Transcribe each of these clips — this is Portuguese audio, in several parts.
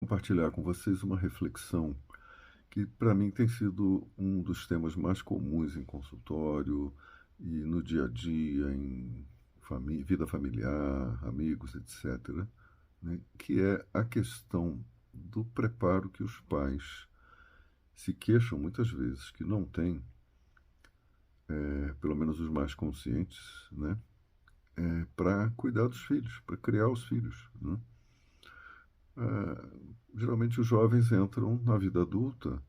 compartilhar com vocês uma reflexão que, para mim, tem sido um dos temas mais comuns em consultório e no dia a dia, em vida familiar, amigos, etc., né? Que é a questão do preparo que os pais se queixam muitas vezes que não têm, pelo menos os mais conscientes, né? Para cuidar dos filhos, para criar os filhos, né? Ah, Geralmente os jovens entram na vida adulta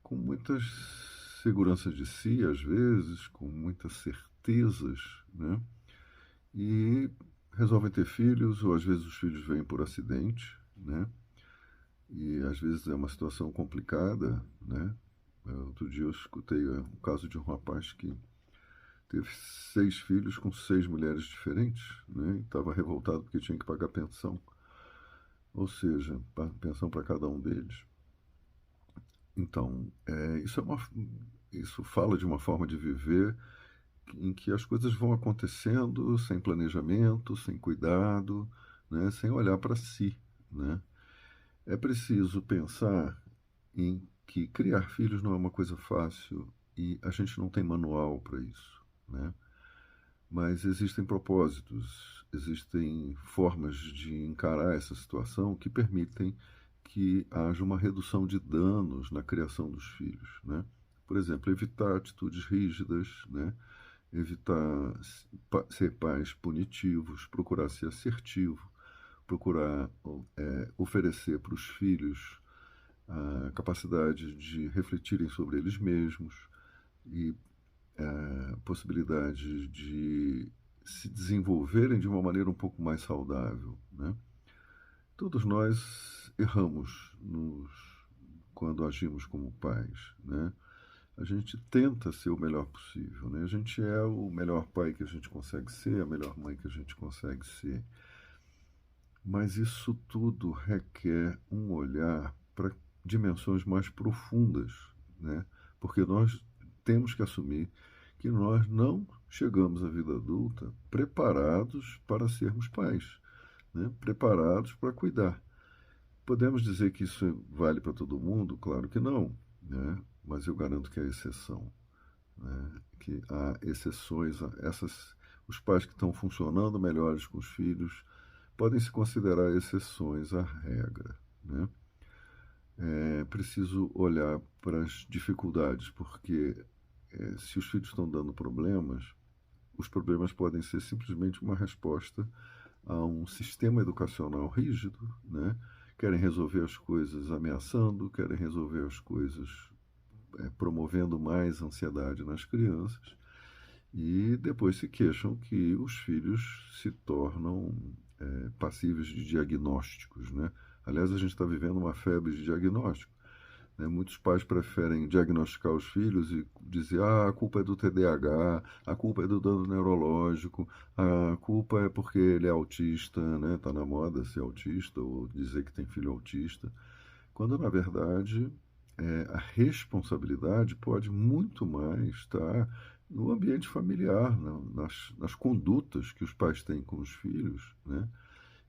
com muitas seguranças de si, às vezes, com muitas certezas, né? E resolvem ter filhos, ou às vezes os filhos vêm por acidente, né? E às vezes é uma situação complicada, né? Outro dia eu escutei o caso de um rapaz que teve 6 filhos com 6 mulheres diferentes, né? E estava revoltado porque tinha que pagar pensão, ou seja, pensão para cada um deles. Então, isso fala de uma forma de viver em que as coisas vão acontecendo sem planejamento, sem cuidado, né, sem olhar para si, né? É preciso pensar em que criar filhos não é uma coisa fácil e a gente não tem manual para isso, né? Mas existem propósitos, existem formas de encarar essa situação que permitem que haja uma redução de danos na criação dos filhos, né? Por exemplo, evitar atitudes rígidas, né? Evitar ser pais punitivos, procurar ser assertivo, procurar oferecer para os filhos a capacidade de refletirem sobre eles mesmos e a possibilidade de se desenvolverem de uma maneira um pouco mais saudável, né? Todos nós erramos quando agimos como pais, né? A gente tenta ser o melhor possível, né? A gente é o melhor pai que a gente consegue ser, a melhor mãe que a gente consegue ser. Mas isso tudo requer um olhar para dimensões mais profundas, né? Porque nós temos que assumir que nós não chegamos à vida adulta preparados para sermos pais, né? Preparados para cuidar. Podemos dizer que isso vale para todo mundo? Claro que não, né? Mas eu garanto que é exceção, né? Que há exceções, os pais que estão funcionando melhores com os filhos podem se considerar exceções à regra, né? É preciso olhar para as dificuldades, porque se os filhos estão dando problemas, os problemas podem ser simplesmente uma resposta a um sistema educacional rígido, né? Querem resolver as coisas ameaçando, querem resolver as coisas promovendo mais ansiedade nas crianças e depois se queixam que os filhos se tornam passíveis de diagnósticos, né? Aliás, a gente está vivendo uma febre de diagnóstico, né? Muitos pais preferem diagnosticar os filhos e dizer: a culpa é do TDAH, a culpa é do dano neurológico, a culpa é porque ele é autista, né? Está na moda ser autista ou dizer que tem filho autista, quando na verdade a responsabilidade pode muito mais estar no ambiente familiar, nas condutas que os pais têm com os filhos, né?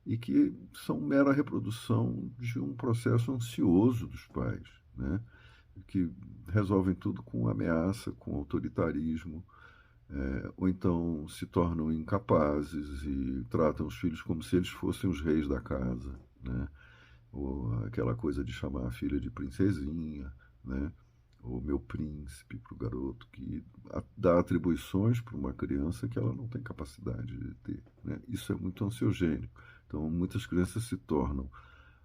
E que são mera reprodução de um processo ansioso dos pais, né? Que resolvem tudo com ameaça, com autoritarismo, ou então se tornam incapazes e tratam os filhos como se eles fossem os reis da casa, né? Ou aquela coisa de chamar a filha de princesinha, né? Ou meu príncipe para o garoto, que dá atribuições para uma criança que ela não tem capacidade de ter, né? Isso é muito ansiogênico. Então, muitas crianças se tornam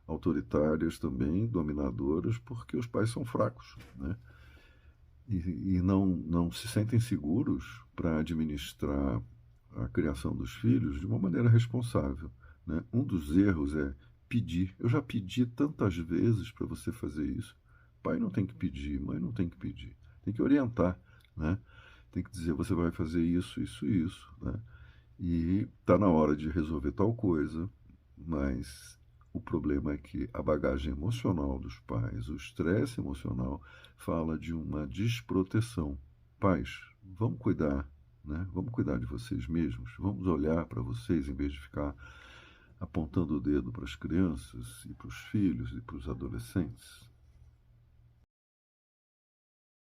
autoritárias também, dominadoras, porque os pais são fracos, né? E não se sentem seguros para administrar a criação dos filhos de uma maneira responsável, né? Um dos erros é pedir. Eu já pedi tantas vezes para você fazer isso. Pai não tem que pedir, mãe não tem que pedir. Tem que orientar, né? Tem que dizer: você vai fazer isso, isso e isso, né? E está na hora de resolver tal coisa, mas o problema é que a bagagem emocional dos pais, o estresse emocional, fala de uma desproteção. Pais, vamos cuidar, né? Vamos cuidar de vocês mesmos, vamos olhar para vocês em vez de ficar apontando o dedo para as crianças e para os filhos e para os adolescentes.